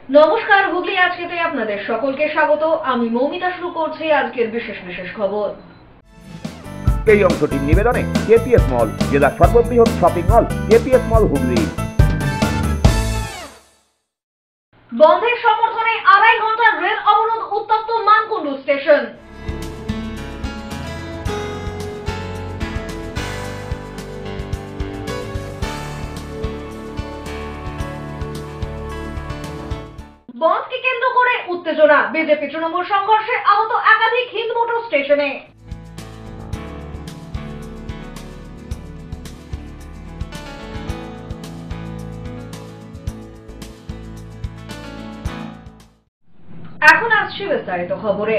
নমস্কার, হুগলি আজকেতে আপনাদের সকলকে স্বাগত। আমি মৌমিতা। শুরু করছি আজকের বিশেষ বিশেষ খবর। এই অংশটির নিবেদনে কেপিএস মল, জেলার সর্ববৃহৎ শপিং মল কেপিএস মল হুগলি। বন্ধের সমর্থনে 2.5 ঘন্টার রেল অবরোধ, উত্তপ্ত মানকুণ্ডু স্টেশন। বন্ধকে কেন্দ্র করে উত্তেজনা, বিজেপি তৃণমূল সংঘর্ষে আহত একাধিক হিন্দমোটর স্টেশনে। এখন আসছে বিস্তারিত খবরে।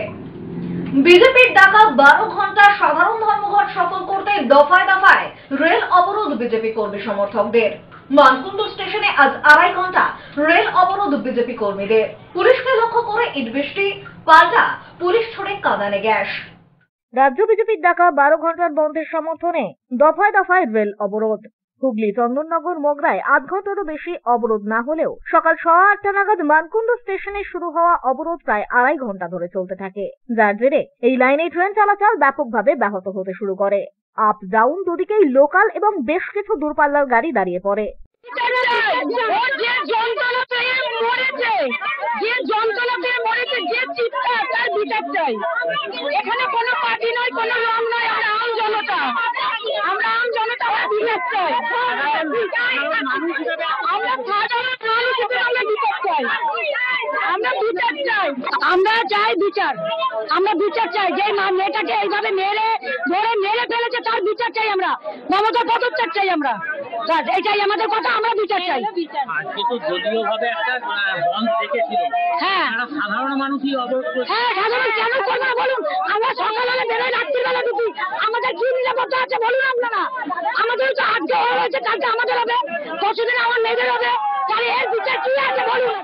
বিজেপির ডাকা 12 ঘন্টা সাধারণ ধর্মঘট সফল করতে দফায় দফায় রেল অবরোধ বিজেপি কর্মী সমর্থকদের। মানকুণ্ডু স্টেশনে আজ 2.5 ঘন্টা রেল অবরোধ বিজেপি কর্মীদের। পুলিশকে লক্ষ্য করে ইট বৃষ্টি, পাল্টা পুলিশ ছোড়ে কাঁদানে গ্যাস। রাজ্য বিজেপির ডাকা 12 ঘন্টার বন্ধের সমর্থনে দফায় দফায় রেল অবরোধ। হুগলি চন্দননগর মোগরায় 8 ঘন্টারও বেশি অবরোধ না হলেও সকাল 8:30 নাগাদ মানকুণ্ডু স্টেশনে শুরু হওয়া অবরোধ প্রায় 2.5 ঘন্টা ধরে চলতে থাকে, যার জেরে এই লাইনে ট্রেন চলাচল ব্যাপকভাবে ব্যাহত হতে শুরু করে। আপ ডাউন দুদিকেই লোকাল এবং বেশ কিছু দূরপাল্লার গাড়ি দাঁড়িয়ে পড়ে। এখানে কোনো পার্টি নয়, কোনো রং নয়, আমরা আম জনতা, আমরা আম জনতা বিচার চাই। আমরা সাধারণ মানুষ হিসেবে আমরা বিচার চাই, আমরা বিচার চাই, আমরা চাই বিচার, আমরা বিচার চাই। যে মেয়েটাকে এইভাবে মেরে ধরে মেরে ফেলেছে তার বিচার চাই আমরা, মমতা পদত্যাগ চাই আমরা, এটাই আমাদের কথা, আমরা বিচার চাই। আজকে তো দলীয়ভাবে একটা বন্ধ রেখেছিল, হ্যাঁ সাধারণ মানুষই অবরোধ করছে। হ্যাঁ, সাধারণ কেন করবো না বলুন? আমরা সকালবেলা বেরোই, রাত্রিবেলা ঢুকি, আমাদের কি নিরাপত্তা আছে বলুন আপনারা? আমাদের তো আজকে হয়েছে, কালকে আমাদের হবে, পরশুদিন আমার মেয়েদের হবে, তাহলে এর বিচার কি আছে বলুন?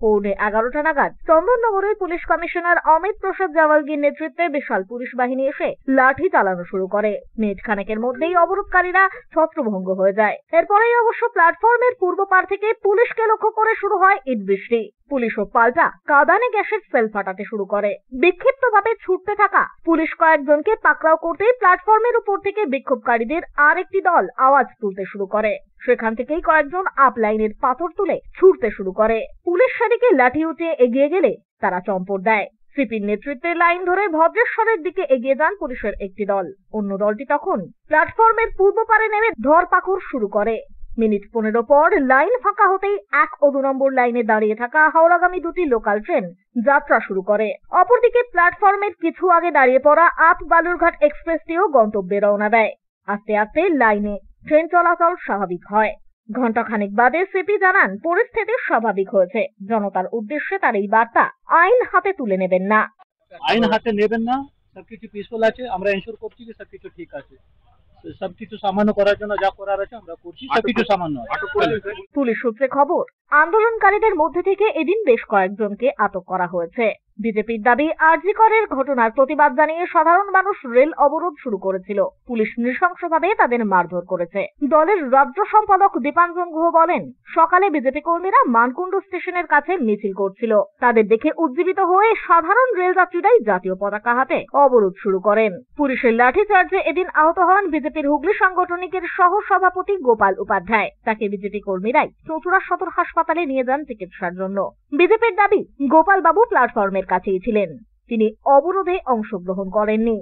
পৌনে 11টা নাগাদ চন্দননগরের পুলিশ কমিশনার অমিত প্রসাদ জাওয়ালগির নেতৃত্বে বিশাল পুলিশ বাহিনী এসে লাঠি চালানো শুরু করে। মিনিট খানেকের মধ্যেই অবরোধকারীরা ছত্রভঙ্গ হয়ে যায়। এরপরেই অবশ্য প্ল্যাটফর্মের পূর্ব পার থেকে পুলিশকে লক্ষ্য করে শুরু হয় ইট বৃষ্টি। পুলিশও পাল্টা কাঁদানে গ্যাসের সেল ফাটাতে শুরু করে। বিক্ষিপ্তভাবে ছুটতে থাকা পুলিশ কয়েকজনকে পাকড়াও করতেই প্ল্যাটফর্মের উপর থেকে বিক্ষোভকারীদের আর একটি দল আওয়াজ তুলতে শুরু করে। সেখান থেকেই কয়েকজন আপ লাইনের পাথর তুলে ছুটতে শুরু করে। পুলিশ সেদিকে লাঠি উঠিয়ে এগিয়ে গেলে তারা চম্পট দেয়। সিপির নেতৃত্বে লাইন ধরে ভদ্রেশ্বরের দিকে এগিয়ে যান পুলিশের একটি দল। অন্য দলটি তখন প্ল্যাটফর্মের পূর্ব পারে নেমে ধরপাকড় শুরু করে। মিনিট 15 পর লাইন ফাঁকা হতেই 1 ও 2 নম্বর লাইনে দাঁড়িয়ে থাকা হাওড়াগামী দুটি লোকাল ট্রেন যাত্রা শুরু করে। অপরদিকে প্ল্যাটফর্মের কিছু আগে দাঁড়িয়ে পড়া আপ বালুরঘাট এক্সপ্রেসটিও গন্তব্যে রওনা দেয়। আস্তে আস্তে লাইনে ট্রেন চলাচল স্বাভাবিক হয়। ঘণ্টাখানেক বাদে সিপি জানান পরিস্থিতি স্বাভাবিক হয়েছে। জনতার উদ্দেশ্যে তার এই বার্তা, আইন হাতে তুলে নেবেন না, আইন হাতে নেবেন না, সবকিছু পিসফুল আছে, আমরা এনশিওর করছি যে সবকিছু ঠিক আছে, সবকিছু সামান্য করার জন্য যা করার আছে আমরা করছি, সবকিছু সামান্য। পুলিশ সূত্রে খবর, আন্দোলনকারীদের মধ্যে থেকে এদিন বেশ কয়েকজনকে আটক করা হয়েছে। বিজেপির দাবি, আরজি করের ঘটনার প্রতিবাদ জানিয়ে সাধারণ মানুষ রেল অবরোধ শুরু করেছিল। পুলিশ নৃশংসভাবে তাদের মারধর করেছে। দলের রাজ্য সম্পাদক দীপাঞ্জন গুহ বলেন, সকালে বিজেপি কর্মীরা মানকুণ্ডু স্টেশনের কাছে মিছিল করছিল। তাদের দেখে উজ্জীবিত হয়ে সাধারণ রেল যাত্রীরাই জাতীয় পতাকা হাতে অবরোধ শুরু করেন। পুলিশের লাঠিচার্জে এদিন আহত হন বিজেপির হুগলি সাংগঠনিকের সহ সভাপতি গোপাল উপাধ্যায়। তাকে বিজেপি কর্মীরাই চুঁচুড়া সদর হাসপাতালে নিয়ে যান চিকিৎসার জন্য। বিজেপির দাবি, গোপাল বাবু প্ল্যাটফর্মের কাছেই ছিলেন, তিনি অবরোধে অংশগ্রহণ করেননি।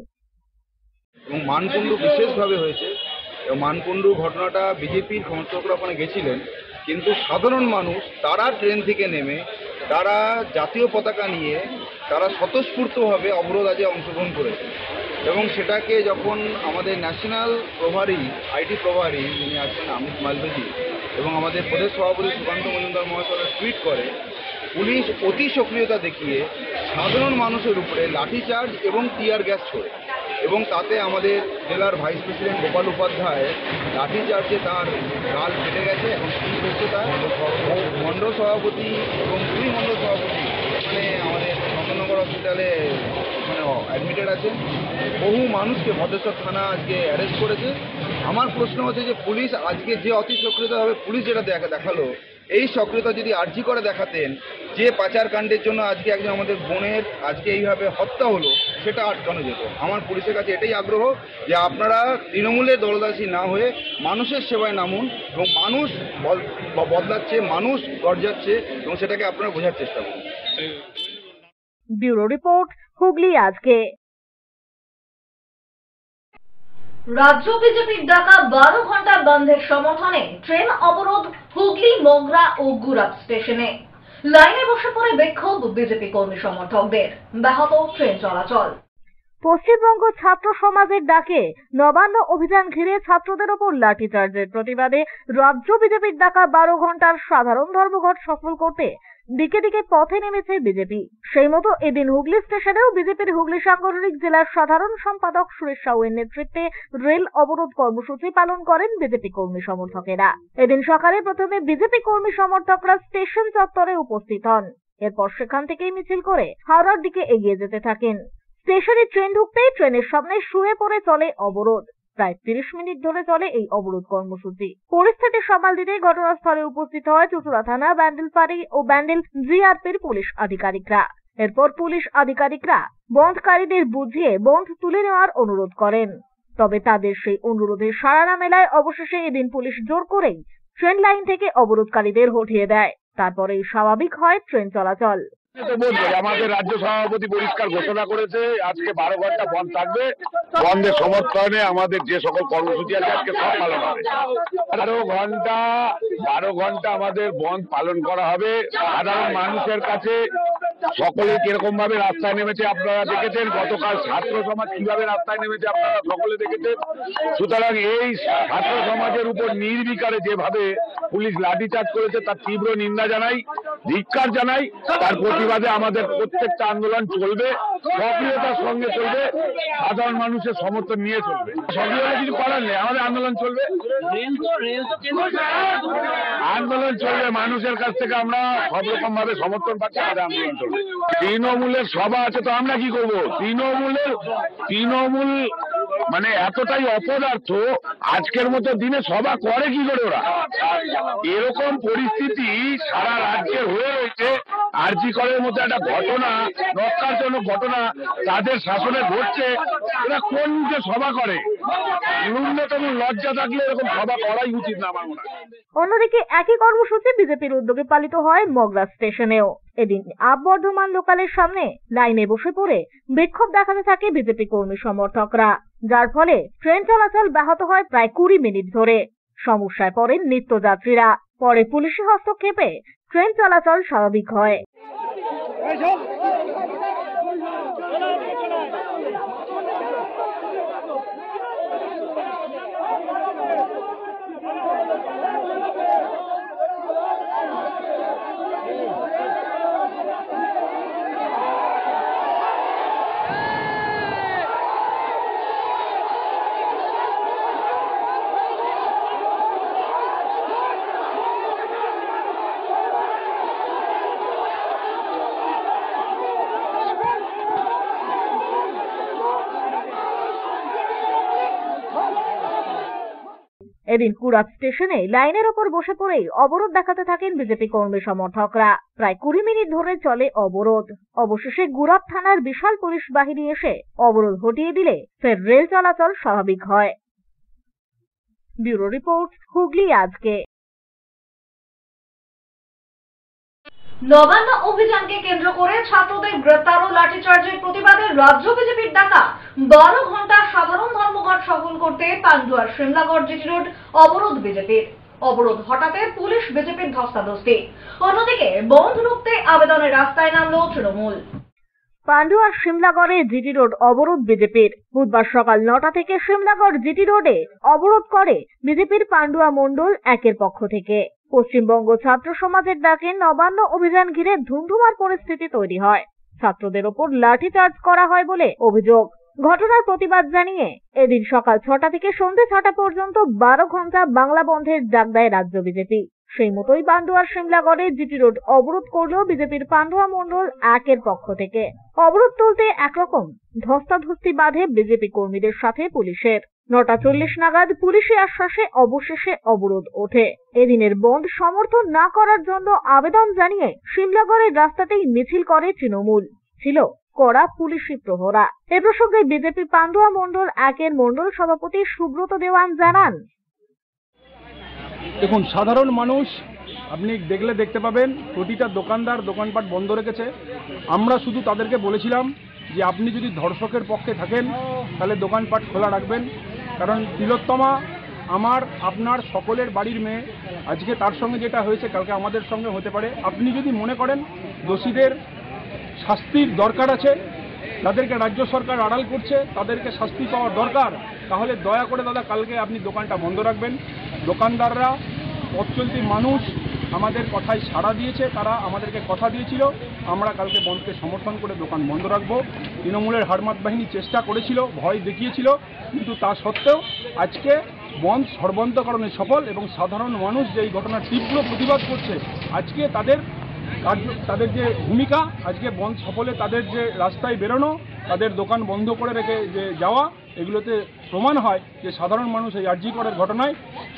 এবং মানকুণ্ডু বিশেষভাবে হয়েছে, মানকুণ্ডু ঘটনাটা বিজেপির সমর্থকরা ওখানে গেছিলেন, কিন্তু সাধারণ মানুষ তারা ট্রেন থেকে নেমে তারা জাতীয় পতাকা নিয়ে তারা স্বতঃস্ফূর্তভাবে অবরোধ আজে অংশগ্রহণ করেছে। এবং সেটাকে যখন আমাদের ন্যাশনাল প্রভারী, আইটি প্রভারী যিনি আছেন অমিত মালভিজি এবং আমাদের প্রদেশ সভাপতি সুকান্ত মজুমদার মহাশয় টুইট করে, পুলিশ অতি সক্রিয়তা দেখিয়ে সাধারণ মানুষের উপরে লাঠিচার্জ এবং টিয়ার গ্যাস ছোড়ে, এবং তাতে আমাদের জেলার ভাইস প্রেসিডেন্ট গোপাল উপাধ্যায় লাঠিচার্জে তার গাল কেটে গেছে। এখন কি হচ্ছে তার মণ্ডল সভাপতি এবং 2 মণ্ডল সভাপতি মানে আমাদের চন্দননগর হসপিটালে মানে অ্যাডমিটেড আছেন। বহু মানুষকে ভদ্রেশ্বর থানা আজকে অ্যারেস্ট করেছে। আমার প্রশ্ন হচ্ছে যে পুলিশ আজকে যে অতি সক্রিয়তাভাবে পুলিশ যেটা দেখালো, এই সক্রিয়তা যদি আরজি করে দেখাতেন, যে পাচার কাণ্ডের জন্য আজকে একজন আমাদের বোনের আজকে এইভাবে হত্যা হলো সেটা আটকানো যেত। আমার পুলিশের কাছে এটাই আগ্রহ যে আপনারা তৃণমূলের দলদাসী না হয়ে মানুষের সেবায় নামুন এবং মানুষ বদলাচ্ছে, মানুষ গর্জাচ্ছে এবং সেটাকে আপনারা বোঝার চেষ্টা করুন। ব্যুরো রিপোর্ট, হুগলি আজকে। রাজ্য বিজেপির ডাকা 12 ঘন্টা বন্ধের সমর্থনে ট্রেন অবরোধ হুগলি, মগরা ও গুরাপ স্টেশনে। লাইনে বসে পড়ে বিক্ষোভ বিজেপি কর্মী সমর্থকদের, ব্যাহত ট্রেন চলাচল। পশ্চিমবঙ্গ ছাত্র সমাজের ডাকে নবান্ন অভিযান ঘিরে ছাত্রদের ওপর লাঠিচার্জের প্রতিবাদে রাজ্য বিজেপির ডাকা 12 ঘন্টার সাধারণ ধর্মঘট সফল করতে দিকে দিকে পথে নেমেছে বিজেপি। সেই মতো এদিন হুগলি স্টেশনেও বিজেপির হুগলি সাংগঠনিক জেলার সাধারণ সম্পাদক সুরেশ সাউয়ের নেতৃত্বে রেল অবরোধ কর্মসূচি পালন করেন বিজেপি কর্মী সমর্থকেরা। এদিন সকালে প্রথমে বিজেপি কর্মী সমর্থকরা স্টেশন চত্বরে উপস্থিত হন। এরপর সেখান থেকেই মিছিল করে হাওড়ার দিকে এগিয়ে যেতে থাকেন। স্টেশনে ট্রেন ঢুকতেই ট্রেনের সামনে শুয়ে পড়ে চলে অবরোধ। প্রায় 30 মিনিট ধরে চলে এই অবরোধ কর্মসূচি। পরিস্থিতি সামাল দিতে ঘটনাস্থলে উপস্থিত হয় চুঁচুড়া থানা, ব্যান্ডেলপাড়ি ও ব্যান্ডেল জিআরপির পুলিশ আধিকারিকরা। এরপর পুলিশ আধিকারিকরা বন্ধকারীদের বুঝিয়ে বন্ধ তুলে নেওয়ার অনুরোধ করেন। তবে তাদের সেই অনুরোধে সাড়া না মেলায় অবশেষে এদিন পুলিশ জোর করেই ট্রেন লাইন থেকে অবরোধকারীদের হটিয়ে দেয়। তারপরেই স্বাভাবিক হয় ট্রেন চলাচল। আমাদের রাজ্য সভাপতি পরিষ্কার ঘোষণা করেছে আজকে 12 ঘন্টা বন্ধ থাকবে। বন্ধের সমর্থনে আমাদের যে সকল কর্মসূচি আছে আজকে সব পালন হবে। 12 ঘন্টা আমাদের বন্ধ পালন করা হবে। সাধারণ মানুষের কাছে সকলে কিরকম ভাবে রাস্তায় নেমেছে আপনারা দেখেছেন। গতকাল ছাত্র সমাজ কিভাবে রাস্তায় নেমেছে আপনারা সকলে দেখেছেন। সুতরাং এই ছাত্র সমাজের উপর নির্বিকারে যেভাবে পুলিশ লাঠিচার্জ করেছে তার তীব্র নিন্দা জানাই, ধিক্কার জানাই। তার প্রতিবাদে আমাদের প্রত্যেকটা আন্দোলন চলবে, সক্রিয়তার সঙ্গে চলবে, সাধারণ মানুষের সমর্থন নিয়ে চলবে। সক্রিয়তা কিছু করার নেই, আমাদের আন্দোলন চলবে, আন্দোলন চলবে। মানুষের কাছ থেকে আমরা সব রকম ভাবে সমর্থন পাচ্ছি, আমাদের আন্দোলন চলবে। তৃণমূলের সভা আছে তো আমরা কি করবো? তৃণমূল মানে এতটাই অপদার্থ, আজকের মতো দিনে সভা করে কি করে ওরা? এরকম পরিস্থিতি সারা রাজ্যে হয়ে রয়েছে। আরজি করের মতো একটা ঘটনা, নক্কারজনক ঘটনা তাদের শাসনে ঘটছে। এরা কোন মুখে সভা করে? ন্যূনতম লজ্জা থাকলে এরকম সভা করাই উচিত না আমার মনে হয়। অন্যদিকে একই কর্মসূচি বিজেপির উদ্যোগে পালিত হয় মগরা স্টেশনেও। এদিন আপ বর্ধমান লোকালের সামনে লাইনে বসে পড়ে বিক্ষোভ দেখাতে থাকে বিজেপি কর্মী সমর্থকরা, যার ফলে ট্রেন চলাচল ব্যাহত হয় প্রায় 20 মিনিট ধরে। সমস্যায় পড়েন নিত্যযাত্রীরা। পরে পুলিশি হস্তক্ষেপে ট্রেন চলাচল স্বাভাবিক হয়। এদিন কুড়াপ স্টেশনে লাইনের ওপর বসে পড়েই অবরোধ দেখাতে থাকেন বিজেপি কর্মী সমর্থকরা। প্রায় 20 মিনিট ধরে চলে অবরোধ। অবশেষে গুরাপ থানার বিশাল পুলিশ বাহিনী এসে অবরোধ হটিয়ে দিলে ফের রেল চলাচল স্বাভাবিক হয়। ব্যুরো রিপোর্ট, হুগলি আজকে। নবান্ন অভিযানকে কেন্দ্র করে ছাত্রদের গ্রেপ্তার ও লাঠিচার্জের প্রতিবাদে রাজ্য বিজেপির ডাকা 12 ঘন্টা সাধারণ ধর্মঘট সফল করতে পান্ডুয়ার সিমলাগড় জিটি রোড অবরোধ বিজেপির। অবরোধ হটাতে পুলিশ বিজেপির ধস্তাধস্তি। অন্যদিকে বন্ধ রুখতে আবেদনের রাস্তায় নামলো তৃণমূল। পান্ডুয়ার সিমলাগড়ে জিটি রোড অবরোধ বিজেপির। বুধবার সকাল 9টা থেকে সিমলাগড় জিটি রোডে অবরোধ করে বিজেপির পান্ডুয়া মণ্ডল 1-এর পক্ষ থেকে। পশ্চিমবঙ্গ ছাত্র সমাজের ডাকে নবান্ন অভিযান ঘিরে ধুমধুমার পরিস্থিতি তৈরি হয়। ছাত্রদের ওপর লাঠিচার্জ করা হয় বলে অভিযোগ। ঘটনার প্রতিবাদ জানিয়ে এদিন সকাল 6টা থেকে সন্ধ্যে 6টা পর্যন্ত 12 ঘন্টা বাংলা বন্ধের ডাক দেয় রাজ্য বিজেপি। সেই মতোই পান্ডুয়ার সিমলাগড়ে জিটি রোড অবরোধ করলেও বিজেপির পান্ডুয়া মণ্ডল 1-এর পক্ষ থেকে। অবরোধ তুলতে একরকম ধস্তাধস্তি বাঁধে বিজেপি কর্মীদের সাথে পুলিশের। 9:40 নাগাদ পুলিশি আশ্বাসে অবশেষে অবরোধ ওঠে। এদিনের বন্ধ সমর্থন না করার জন্য আবেদন জানিয়ে সিমলাগড়ের রাস্তাতেই মিছিল করে তৃণমূল। ছিল কড়া পুলিশি প্রহরা। এ প্রসঙ্গে বিজেপি পান্ডুয়া মণ্ডল 1-এর মণ্ডল সভাপতি সুব্রত দেওয়ান জানান, দেখুন, সাধারণ মানুষ আপনি দেখতে পাবেন প্রতিটা দোকানদার দোকানপাট বন্ধ রেখেছে। আমরা শুধু তাদেরকে বলেছিলাম যে আপনি যদি ধর্ষকের পক্ষে থাকেন তাহলে দোকানপাট খোলা রাখবেন, কারণ তিলোত্তমা আমার আপনার সকলের বাড়ির মেয়ে। আজকে তার সঙ্গে যেটা হয়েছে কালকে আমাদের সঙ্গে হতে পারে। আপনি যদি মনে করেন দোষীদের শাস্তির দরকার আছে, যাদেরকে রাজ্য সরকার আড়াল করছে তাদেরকে শাস্তি পাওয়ার দরকার, তাহলে দয়া করে দাদা কালকে আপনি দোকানটা বন্ধ রাখবেন। দোকানদাররা, পথ চলতি মানুষ আমাদের কথায় সাড়া দিয়েছে, তারা আমাদেরকে কথা দিয়েছিল আমরা কালকে বন্ধকে সমর্থন করে দোকান বন্ধ রাখবো। তৃণমূলের হারমাত বাহিনী চেষ্টা করেছিল, ভয় দেখিয়েছিল, কিন্তু তা সত্ত্বেও আজকে বন্ধ সর্বান্তকরণে সফল এবং সাধারণ মানুষ যে এই ঘটনার তীব্র প্রতিবাদ করছে, আজকে তাদের যে ভূমিকা, আজকে বন্ধ সফলে তাদের যে রাস্তায় বেরোনো, তাদের দোকান বন্ধ করে রেখে যে যাওয়া, এগুলোতে প্রমাণ হয় যে সাধারণ মানুষ এই আরজি করের ঘটনায়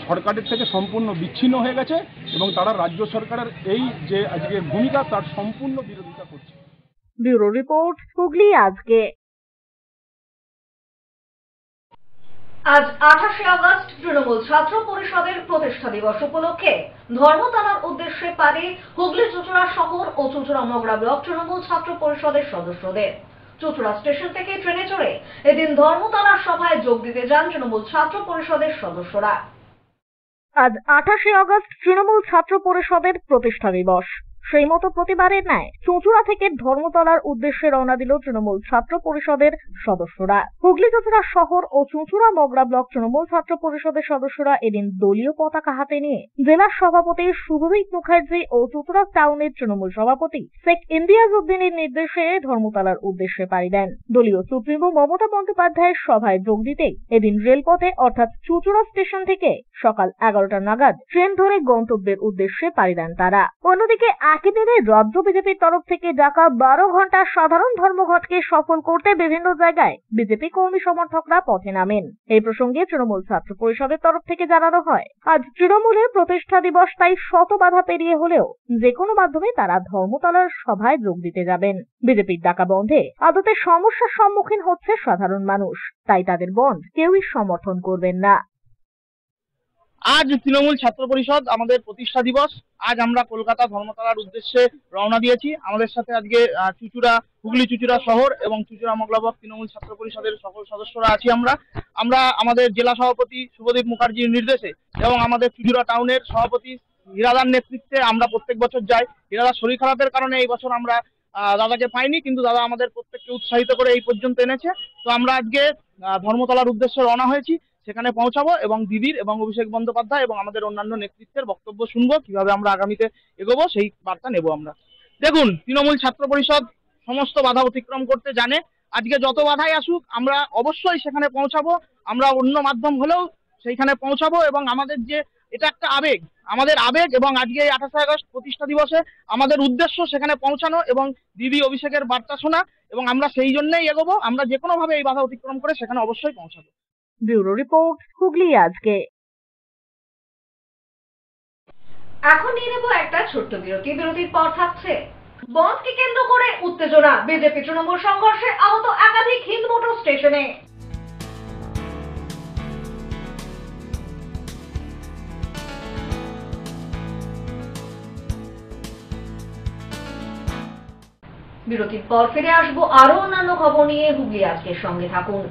সরকারের থেকে সম্পূর্ণ বিচ্ছিন্ন হয়ে গেছে এবং তারা রাজ্য সরকারের এই যে আজকের ভূমিকা তার সম্পূর্ণ বিরোধিতা করছে। ব্যুরো রিপোর্ট, হুগলি আজকে। আজ 28শে আগস্ট তৃণমূল ছাত্র পরিষদের প্রতিষ্ঠা দিবস উপলক্ষে ধর্মতলার উদ্দেশ্যে পারে হুগলি চুঁচুড়া শহর ও চুঁচুড়া মগরা ব্লক তৃণমূল ছাত্র পরিষদের সদস্যদের। চুঁচুড়া স্টেশন থেকে ট্রেনে চড়ে এদিন ধর্মতলার সভায় যোগ দিতে যান তৃণমূল ছাত্র পরিষদের সদস্যরা। আজ 28শে আগস্ট তৃণমূল ছাত্র পরিষদের প্রতিষ্ঠা দিবস। সেই মতো প্রতিবারের ন্যায় চুঁচুড়া থেকে ধর্মতলার উদ্দেশ্যে রওনা দিল তৃণমূল ছাত্র পরিষদের সদস্যরা। হুগলি চুঁচুড়া শহর ও চুঁচুড়া মগরা ব্লক তৃণমূল ছাত্র পরিষদের সদস্যরা এদিন দলীয় পতাকা হাতে নিয়ে জেলা সভাপতি শুভজিৎ মুখার্জি ও চুঁচুড়া টাউনের তৃণমূল সভাপতি শেখ ইমতিয়াজ উদ্দিনের নির্দেশে ধর্মতলার উদ্দেশ্যে পাড়ি দেন। দলীয় সুপ্রিমো মমতা বন্দ্যোপাধ্যায়ের সভায় যোগ দিতে এদিন রেলপথে অর্থাৎ চুঁচুড়া স্টেশন থেকে সকাল 11টা নাগাদ ট্রেন ধরে গন্তব্যের উদ্দেশ্যে পাড়ি দেন তারা। অন্যদিকে একই দিনে রাজ্য বিজেপির তরফ থেকে ডাকা 12 ঘন্টা সাধারণ ধর্মঘটকে সফল করতে বিভিন্ন জায়গায় বিজেপি কর্মী সমর্থকরা পথে নামেন। এই প্রসঙ্গে তৃণমূল ছাত্র পরিষদের তরফ থেকে জানানো হয়, আজ তৃণমূলের প্রতিষ্ঠা দিবস, তাই শত বাধা পেরিয়ে হলেও যে কোনো মাধ্যমে তারা ধর্মতলার সভায় যোগ দিতে যাবেন। বিজেপির ডাকা বন্ধে আদতে সমস্যার সম্মুখীন হচ্ছে সাধারণ মানুষ, তাই তাদের বন্ধ কেউই সমর্থন করবেন না। আজ তৃণমূল ছাত্র পরিষদ আমাদের প্রতিষ্ঠা দিবস। আজ আমরা কলকাতা ধর্মতলার উদ্দেশ্যে রওনা দিয়েছি। আমাদের সাথে আজকে হুগলি চুঁচুড়া শহর এবং চুঁচুড়া মগরা ব্লক তৃণমূল ছাত্র পরিষদের সকল সদস্যরা আছি। আমরা আমাদের জেলা সভাপতি শুভদীপ মুখার্জির নির্দেশে এবং আমাদের চুঁচুড়া টাউনের সভাপতি হীরাদার নেতৃত্বে আমরা প্রত্যেক বছর যাই। হীরাদার শরীর খারাপের কারণে এই বছর আমরা দাদাকে পাইনি, কিন্তু দাদা আমাদের প্রত্যেককে উৎসাহিত করে এই পর্যন্ত এনেছে। তো আমরা আজকে ধর্মতলার উদ্দেশ্যে রওনা হয়েছি, সেখানে পৌঁছাবো এবং দিদির এবং অভিষেক বন্দ্যোপাধ্যায় এবং আমাদের অন্যান্য নেতৃত্বের বক্তব্য শুনবো, কিভাবে আমরা আগামীতে এগোবো সেই বার্তা নেব আমরা। দেখুন, তৃণমূল ছাত্র পরিষদ সমস্ত বাধা অতিক্রম করতে জানে। আজকে যত বাধাই আসুক আমরা অবশ্যই সেখানে পৌঁছাবো। আমরা অন্য মাধ্যম হলেও সেইখানে পৌঁছাবো এবং আমাদের যে এটা একটা আবেগ, আমাদের আবেগ, এবং আজকে এই 28শে আগস্ট প্রতিষ্ঠা দিবসে আমাদের উদ্দেশ্য সেখানে পৌঁছানো এবং দিদি অভিষেকের বার্তা শোনা, এবং আমরা সেই জন্যই এগোবো। আমরা যে কোনো ভাবে এই বাধা অতিক্রম করে সেখানে অবশ্যই পৌঁছাবো। ব্যুরো রিপোর্ট, হুগলি আজকে। এখন নিয়ে নেব একটা ছোট্ট বিরতি। বিরতির পর থাকছে বন্ধকে কেন্দ্র করে উত্তেজনা, বিজেপি তৃণমূল সংঘর্ষে আহত একাধিক হিন্দ মোটর স্টেশনে। বিরতির পর ফিরে আসবো আরো অন্যান্য খবর নিয়ে। হুগলি আজকের সঙ্গে থাকুন।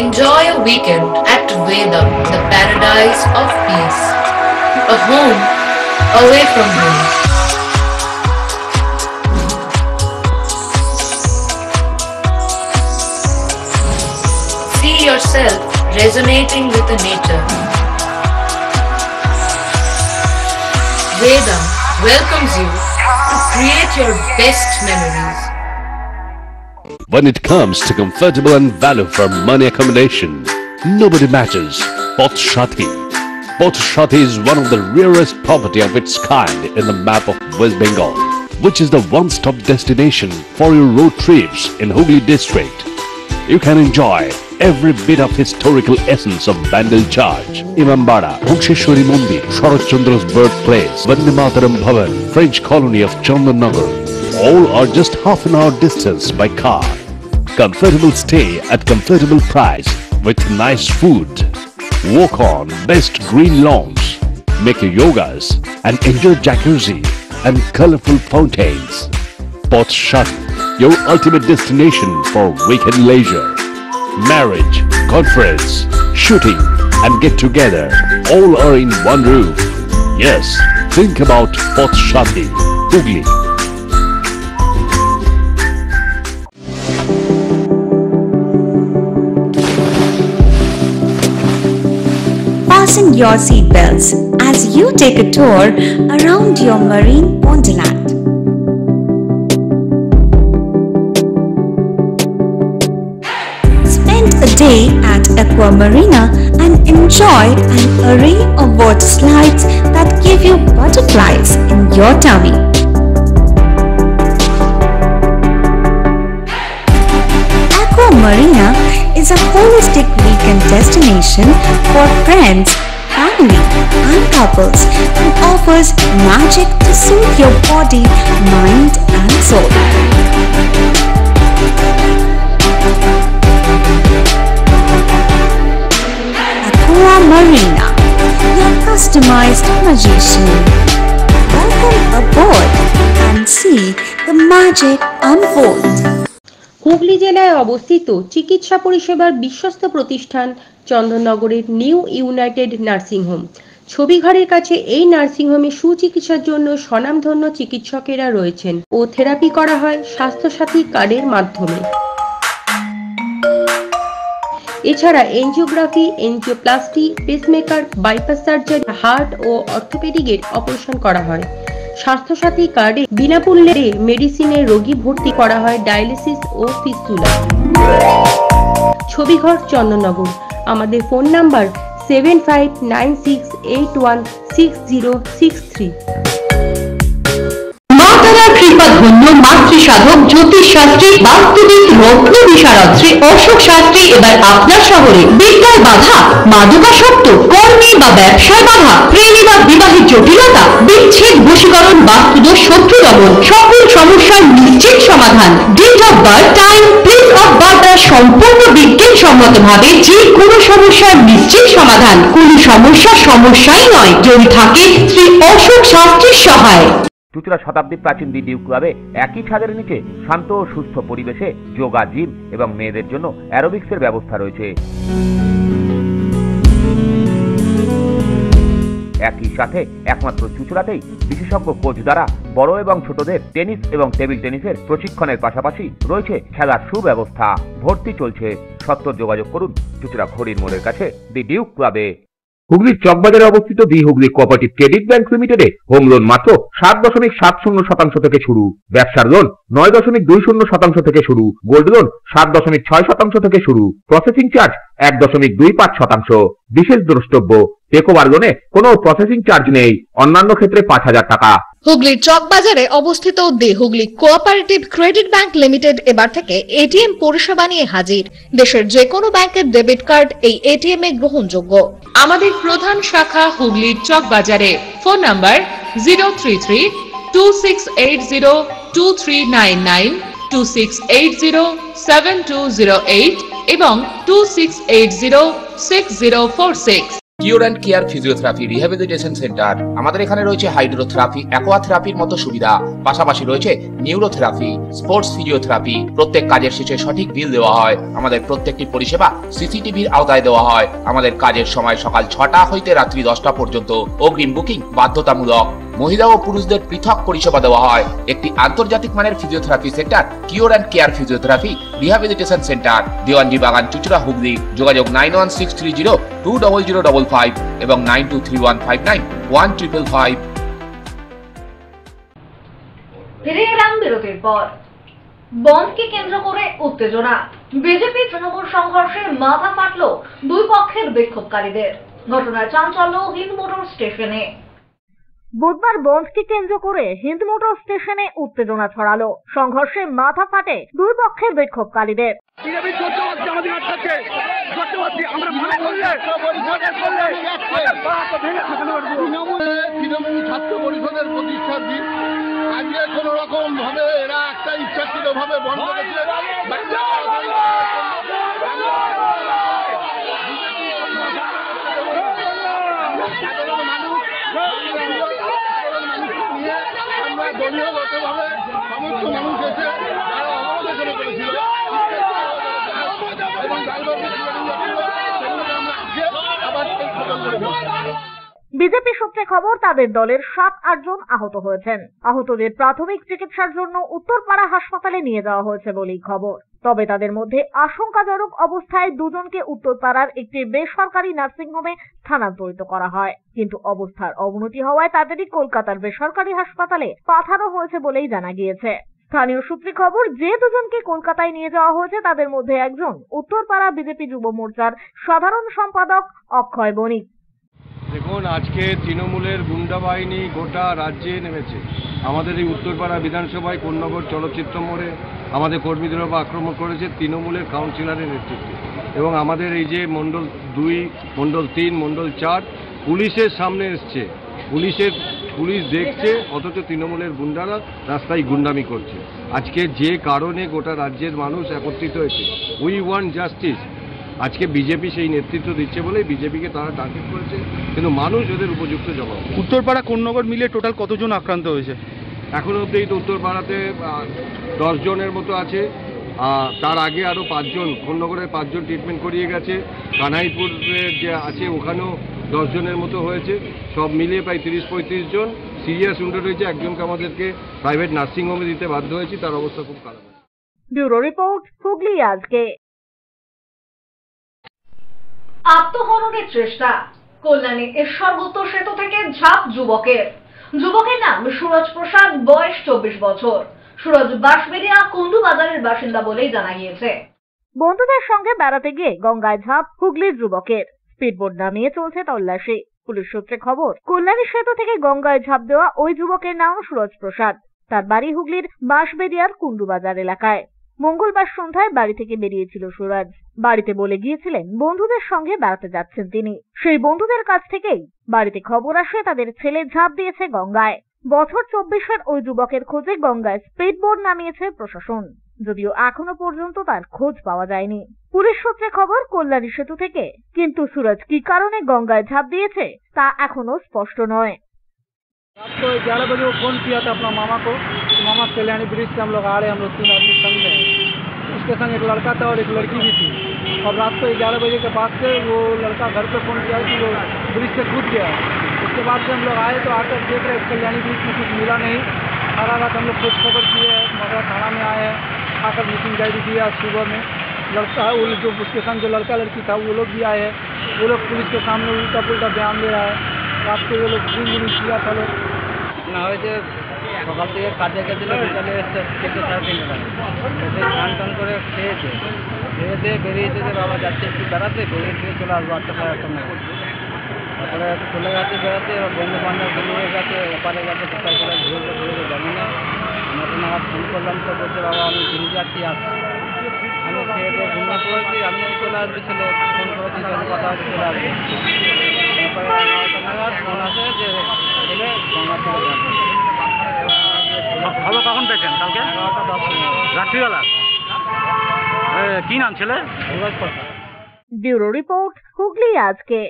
Enjoy a weekend at Vedam, the paradise of peace. A home away from home. See yourself resonating with the nature. Vedam welcomes you to create your best memories. When it comes to comfortable and value for money accommodation, nobody matches Pothshati. Pothshati is one of the rarest property of its kind in the map of West Bengal. which is the one-stop destination for your road trips in Hooghly district. You can enjoy every bit of historical essence of Bandel Church, Imambara, Bhuksheshwari Mandir, Sharat Chandra's birthplace, Vande Mataram Bhavan, French colony of Chandannagar. All are just half an hour distance by car. Comfortable stay at comfortable price with nice food. Walk on best green lawns, make your yogas and enjoy jacuzzi and colorful fountains. Poth Shati, your ultimate destination for weekend leisure. Marriage, conference, shooting and get together all are in one roof. Yes, think about Poth Shati, Hooghly. Fasten your seatbelts as you take a tour around your marine wonderland. Spend a day at Aqua Marina and enjoy an array of water slides that give you butterflies in your tummy. Aqua Marina is a holistic weekend destination for friends, family and couples and offers magic to soothe your body, mind and soul. Aqua Marina, your customized magician. Welcome aboard and see the magic unfold. Hooghly জেলায় অবস্থিত চিকিৎসা পরিষেবার বিশ্বস্ত প্রতিষ্ঠান চন্দননগরের new United nursing home. ছবিঘরের কাছে এই nursing হোমে সুচিকিৎসার জন্য স্বনামধন্য চিকিৎসকেরা রয়েছেন ও থেরাপি করা হয় স্বাস্থ্যসাথী কার্ডের মাধ্যমে। এছাড়া angiography, angioplasty, pacemaker, bypass surgery, heart ও অর্থোপেডিকের অপারেশন করা হয়। স্বাস্থ্যসাথী কার্ডে বিনামূল্যে মেডিসিনে রোগী ভর্তি করা হয় ডায়ালিসিস ও ফিস্তুলা। ছবিঘর চন্দননগর। আমাদের ফোন নাম্বার 7596816063। কৃপাধন্য মাতৃসাধক জ্যোতিষ শাস্ত্রী, বাস্তুবিদ, রত্ন বিশারদ শ্রী অশোক শাস্ত্রী এবার আপনার শহরে। বিদ্যায় বাধা, মাদকাসক্ত, কর্মে বা ব্যবসায় বাধা, প্রেমে বা বিবাহের জটিলতা, বিচ্ছেদ, বশীকরণ, বাস্তুদোষ, শত্রু দমন, সকল সমস্যার নিশ্চিত সমাধান। Date of birth, time, place of birth সম্পূর্ণ বিজ্ঞানসম্মত ভাবে যে কোনো সমস্যার নিশ্চিত সমাধান। কোনো সমস্যাই নয় যদি থাকে শ্রী অশোক শাস্ত্রীর সহায়। চুঁচুড়া শতাব্দী প্রাচীন দি ডিউক ক্লাবে একই ছাদের নিচে শান্ত ও সুস্থ পরিবেশে যোগা, জিম এবং মেয়েদের জন্য অ্যারোবিক্সের ব্যবস্থা রয়েছে। একই সাথে একমাত্র চুঁচুড়াতেই বিশেষজ্ঞ কোচ দ্বারা বড় এবং ছোটদের টেনিস এবং টেবিল টেনিসের প্রশিক্ষণের পাশাপাশি রয়েছে খেলার সুব্যবস্থা। ভর্তি চলছে, সত্তর যোগাযোগ করুন চুঁচুড়া ঘড়ির মোড়ের কাছে দি ডিউক ক্লাবে। হুগলির চকবাজারে অবস্থিত the Hooghly cooperative credit bank লিমিটেডে হোম লোন মাত্র 7.70% থেকে শুরু, ব্যবসার লোন 9.20% থেকে শুরু, গোল্ড লোন 7.6% থেকে শুরু, প্রসেসিং চার্জ 1.25%। বিশেষ দ্রষ্টব্য, টেকওভার লোনে কোনো প্রসেসিং চার্জ নেই, অন্যান্য ক্ষেত্রে 5,000 টাকা। হুগলির চকবাজারে অবস্থিত the Hooghly cooperative credit bank limited এবার থেকে এটিএম পরিষেবা নিয়ে হাজির। দেশের যে কোনো ব্যাংকের ডেবিট কার্ড এই এটিএম এ গ্রহণযোগ্য। আমাদের প্রধান শাখা হুগলির চকবাজারে। ফোন নাম্বার 033-2680-2399, 2680-7208 এবং 2680-6046। Cure and care physiotherapy rehabilitation centre. আমাদের এখানে রয়েছে হাইড্রোথেরাপি, অ্যাকোয়াথেরাপির মতো সুবিধা, পাশাপাশি রয়েছে নিউরোথেরাপি, স্পোর্টস ফিজিওথেরাপি। প্রত্যেক কাজের শেষে সঠিক বিল দেওয়া হয়। আমাদের প্রত্যেকটি পরিষেবা সিসিটিভির আওতায় দেওয়া হয়। আমাদের কাজের সময় সকাল 6টা হইতে রাত্রি 10টা পর্যন্ত। অগ্রিম বুকিং বাধ্যতামূলক। মহিলা ও পুরুষদের পৃথক পরিষেবা দেওয়া হয়। একটি আন্তর্জাতিক মানের physiotherapy centre cure and care physiotherapy rehabilitation centre, Dewanji বাগান, চুঁচুড়া, হুগলি। যোগাযোগ 9163020055 এবং 9231591555। ফিরে এলাম বিরতির পর। বনকে কেন্দ্র করে উত্তেজনা, বিজেপি তৃণমূল সংঘর্ষে মাথা ফাটল দুই পক্ষের বিক্ষোভকারীদের। ঘটনার চাঞ্চল্য হিন্দমোটর স্টেশনে। বুধবার বন্ধকে কেন্দ্র করে হিন্দ মোটর স্টেশনে উত্তেজনা ছড়ালো। সংঘর্ষে মাথা ফাটে দুই পক্ষের বিক্ষোভকারীদের। তৃণমূল ছাত্র পরিষদের প্রতিষ্ঠার দিন আজকে কোন রকম ভাবে এরা একটা ইচ্ছাকৃত ভাবে বন্ধ করেছে। আমরা দলীয়গতভাবে সমস্ত মানুষ এসে তারা অবরোধ করেছিল এবং বিজেপি সূত্রে খবর, তাদের দলের 7-8 জন আহত হয়েছেন। আহতদের প্রাথমিক চিকিৎসার জন্য উত্তরপাড়া হাসপাতালে নিয়ে যাওয়া হয়েছে বলেই খবর। তবে তাদের মধ্যে আশঙ্কাজনক অবস্থায় দুজনকে উত্তরপাড়ার একটি বেসরকারি নার্সিংহোমে স্থানান্তরিত করা হয়, কিন্তু অবস্থার অবনতি হওয়ায় তাদেরই কলকাতার বেসরকারি হাসপাতালে পাঠানো হয়েছে বলেই জানা গিয়েছে। স্থানীয় সূত্রে খবর, যে দুজনকে কলকাতায় নিয়ে যাওয়া হয়েছে তাদের মধ্যে একজন উত্তরপাড়া বিজেপি যুব মোর্চার সাধারণ সম্পাদক অক্ষয় বণিক। দেখুন, আজকে তৃণমূলের গুন্ডা বাহিনী গোটা রাজ্যে নেমেছে। আমাদের এই উত্তরপাড়া বিধানসভায় কোন্নগর চলচ্চিত্র মোড়ে আমাদের কর্মীদের উপর আক্রমণ করেছে তৃণমূলের কাউন্সিলরের নেতৃত্বে, এবং আমাদের এই যে মণ্ডল 2, মণ্ডল 3, মণ্ডল 4 পুলিশের সামনে এসছে। পুলিশ দেখছে, অথচ তৃণমূলের গুন্ডারা রাস্তায় গুন্ডামি করছে। আজকে যে কারণে গোটা রাজ্যের মানুষ একত্রিত হয়েছে, উই ওয়ান্ট জাস্টিস। আজকে বিজেপি সেই নেতৃত্ব দিচ্ছে বলেই বিজেপিকে তারা টার্গেট করেছে, কিন্তু মানুষ ওদের উপযুক্ত জবাব। উত্তরপাড়া কোন্নগর মিলে টোটাল কতজন আক্রান্ত হয়েছে? এখন অবধি তো উত্তরপাড়াতে 10 জনের মতো আছে। তার আগে আরও 5 জন, কোন্নগরের 5 জন ট্রিটমেন্ট করিয়ে গেছে। কানাইপুরের যে আছে ওখানেও 10 জনের মতো হয়েছে। সব মিলিয়ে প্রায় 30-35 জন সিরিয়াস উন্ডেড হয়েছে। একজনকে আমাদেরকে প্রাইভেট নার্সিংহোমে দিতে বাধ্য হয়েছি, তার অবস্থা খুব খারাপ। ব্যুরো রিপোর্ট, হুগলি আজকে। আত্মহননের চেষ্টা, কল্যাণী ঈশ্বরগুপ্ত সেতু থেকে ঝাঁপ যুবকের নাম সুরজ প্রসাদ, বয়স 24 বছর। সুরজ বাঁশবেড়িয়া কুন্ডু বাজারের বাসিন্দা বলেই জানা গিয়েছে। বন্ধুদের সঙ্গে বেড়াতে গিয়ে গঙ্গায় ঝাঁপ হুগলির যুবকের। স্পিডবোট নামিয়ে চলছে তল্লাশি। পুলিশ সূত্রে খবর, কল্যাণী সেতু থেকে গঙ্গায় ঝাঁপ দেওয়া ওই যুবকের নাম সুরজ প্রসাদ। তার বাড়ি হুগলির বাঁশবেড়িয়ার কুন্ডু বাজার এলাকায়। মঙ্গলবার সন্ধ্যায় বাড়ি থেকে বেরিয়েছিল সুরজ। বাড়িতে বলে গিয়েছিলেন বন্ধুদের সঙ্গে বেড়াতে যাচ্ছেন তিনি। সেই বন্ধুদের কাছ থেকেই বাড়িতে খবর আসে তাদের ছেলে ঝাঁপ দিয়েছে গঙ্গায়। বছর 24-এর ওই যুবকের খোঁজে গঙ্গায় স্পিডবোট নামিয়েছে প্রশাসন, যদিও এখনো পর্যন্ত তার খোঁজ পাওয়া যায়নি। পুলিশ সূত্রে খবর, কল্যাণী সেতু থেকে, কিন্তু সুরজ কি কারণে গঙ্গায় ঝাঁপ দিয়েছে তা এখনো স্পষ্ট নয়। रात को 11 बजे वो फ़ोन किया था अपना मामा को। मामा कल्याणी ब्रिज से हम लोग आ रहे हैं, हम लोग 3 आदमी संग में। उसके संग एक लड़का था और एक लड़की भी थी। और रात को 11 बजे के बाद से वो लड़का घर पे फ़ोन किया कि वो ब्रिज से कूद गया। उसके बाद से हम लोग आए तो आकर देख रहे कल्याणी ब्रिज में कुछ मिला नहीं। सारा रात हम लोग खोज खबर किए हैं, मगरा थाना में आए हैं, आकर मीटिंग डायरी दिया सुबह में। लड़का वो जो उसके संग जो लड़का लड़की था वो लोग भी आए हैं। वो लोग पुलिस के सामने उल्टा पुल्टा बयान दे रहा है। রাত করে লোক দিন কিয়া হলো না হয়েছে। সকাল থেকে কাজে গেছিল, বিকালে এসে 3:30 এসে স্নান টান করে খেয়েছে, খেয়ে বেরিয়েছে যে বাবা যাচ্ছে একটু বেড়াতে, বেরিয়ে দিয়ে চলে আসবো 8টা সাড়ে 8টার মধ্যে। তারপরে চলে গেছে বেড়াতে, বন্ধু বান্ধব নিয়ে গেছে, ওপারে গেছে, কোথায় করে ঘুরে জানি না। আমাকে নাগাদ ফোন করলাম তো বলছে বাবা আমি ঘুরে যাচ্ছি, আসছি। আমি খেয়ে দিয়ে ঘুমিয়ে পড়েছি, আমি চলে আসবি ছেলে, ফোন করেছি কথা হচ্ছে চলে আসবে। খবর কখন পেয়েছেন? কালকে 11:10 রাত্রিবেলা। কি নাম ছেলে? ব্যুরো রিপোর্ট, হুগলি আজকে।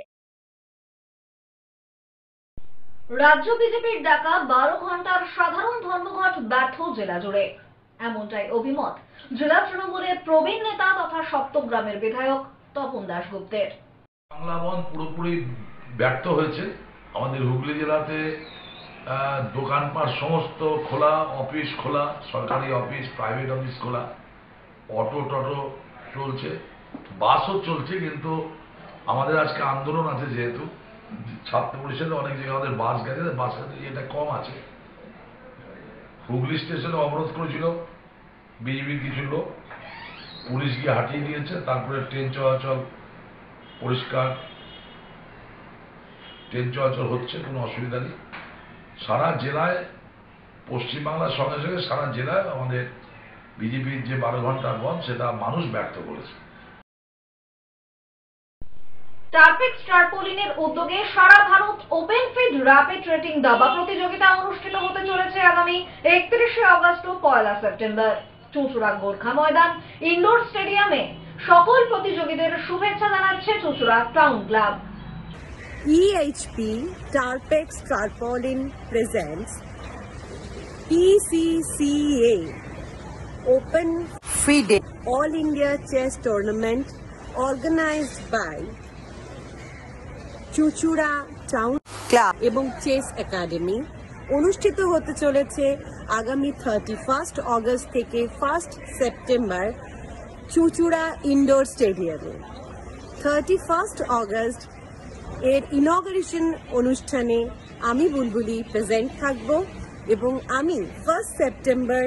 রাজ্য বিজেপির ডাকা 12 ঘন্টার সাধারণ ধর্মঘট ব্যর্থ জেলা জুড়ে, এমনটাই অভিমত জেলা তৃণমূলের প্রবীণ নেতা তথা সপ্তগ্রামের বিধায়ক তপন দাশগুপ্তের। বাংলা বন্ধ পুরোপুরি ব্যর্থ হয়েছে। আমাদের হুগলি জেলাতে দোকানপাট সমস্ত খোলা, অফিস খোলা, সরকারি অফিস, প্রাইভেট অফিস খোলা, অটো টটো চলছে, বাসও চলছে। কিন্তু আমাদের আজকে আন্দোলন আছে, যেহেতু ছাত্র পরিষদে অনেক জায়গায় আমাদের বাস গেছে, বাসের এটা কম আছে। হুগলি স্টেশনে অবরোধ করেছিল বিজেপির কিছু লোক, পুলিশ গিয়ে হাঁটিয়ে দিয়েছে। তারপরে ট্রেন চলাচল পরিষ্কার, ট্রেন চলাচল হচ্ছে, কোনো অসুবিধা নেই। সারা জেলায়, পশ্চিমবাংলার সঙ্গে সঙ্গে সারা জেলায় আমাদের বিজেপির যে 12 ঘন্টার বন্ধ সেটা মানুষ ব্যর্থ করেছে। টার্পেক্স টার্পোলিনের উদ্যোগে সারা Bharat open FIDE rapid rating দাবা প্রতিযোগিতা অনুষ্ঠিত হতে চলেছে আগামী 31শে আগস্ট ও 1 সেপ্টেম্বর চুঁচুড়া গোর্খা ময়দান ইনডোর স্টেডিয়ামে। সকল প্রতিযোগীদের শুভেচ্ছা জানাচ্ছে Chuchura town club. EHP Tarpex Tarpaulin presents PCCA Open FIDE All India Chess Tournament organized by Chuchura town club এবং চেস একাডেমি অনুষ্ঠিত হতে চলেছে আগামী 31 আগস্ট থেকে 1 সেপ্টেম্বর চুঁচুড়া ইনডোর স্টেডিয়ামে। 31 আগস্ট এর ইনঅগারেশন অনুষ্ঠানে আমি বুলবুলি প্রেজেন্ট থাকব এবং আমি 1 সেপ্টেম্বর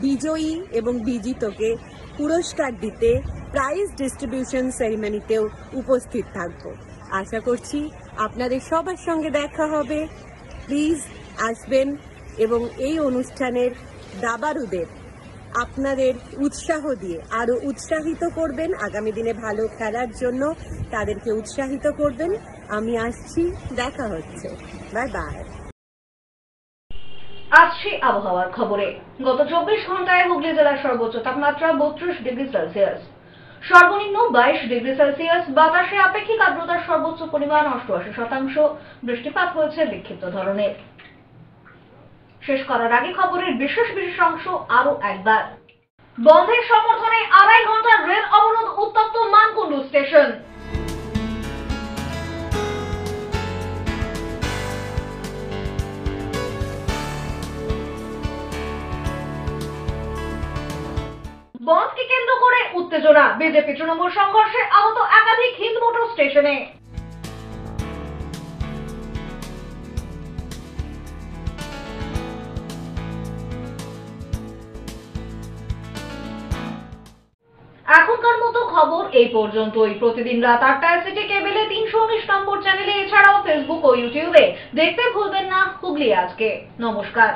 বিজয়ী এবং বিজিতকে পুরস্কার দিতে প্রাইজ ডিস্ট্রিবিউশন সেরিমনিতেও উপস্থিত থাকব। আশা করছি আপনাদের সবার সঙ্গে দেখা হবে। প্লিজ আসবেন এবং এই অনুষ্ঠানের দাবারুদের আপনাদের উৎসাহ দিয়ে আরো উৎসাহিত করবেন, আগামী দিনে ভালো খেলার জন্য তাদেরকে উৎসাহিত করবেন। আমি আসছি, দেখা হচ্ছে, বাই বাই। আসছি আবহাওয়ার খবরে। গত 24 ঘন্টায় হুগলি জেলার সর্বোচ্চ তাপমাত্রা 32 ডিগ্রি সেলসিয়াস, সর্বনিম্ন 22 ডিগ্রি সেলসিয়াস। বাতাসে আপেক্ষিক আর্দ্রতার সর্বোচ্চ পরিমাণ 88%। বৃষ্টিপাত হয়েছে বিক্ষিপ্ত ধরনের। শেষ করার আগে খবরের বিশেষ অংশ আরো একবার। বন্ধের সমর্থনে 2.5 ঘন্টার রেল অবরোধ, উত্তপ্ত মানকুণ্ডু স্টেশন। বন্ধকে কেন্দ্র করে উত্তেজনা, বিজেপি তৃণমূল সংঘর্ষে আহত একাধিক হিন্দ মোটর স্টেশনে। এখনকার মতো খবর এই পর্যন্তই। প্রতিদিন রাত 8টায় সিটি কেবলে 319 নম্বর চ্যানেলে, এছাড়াও ফেসবুক ও ইউটিউবে দেখতে ভুলবেন না হুগলি আজকে। নমস্কার।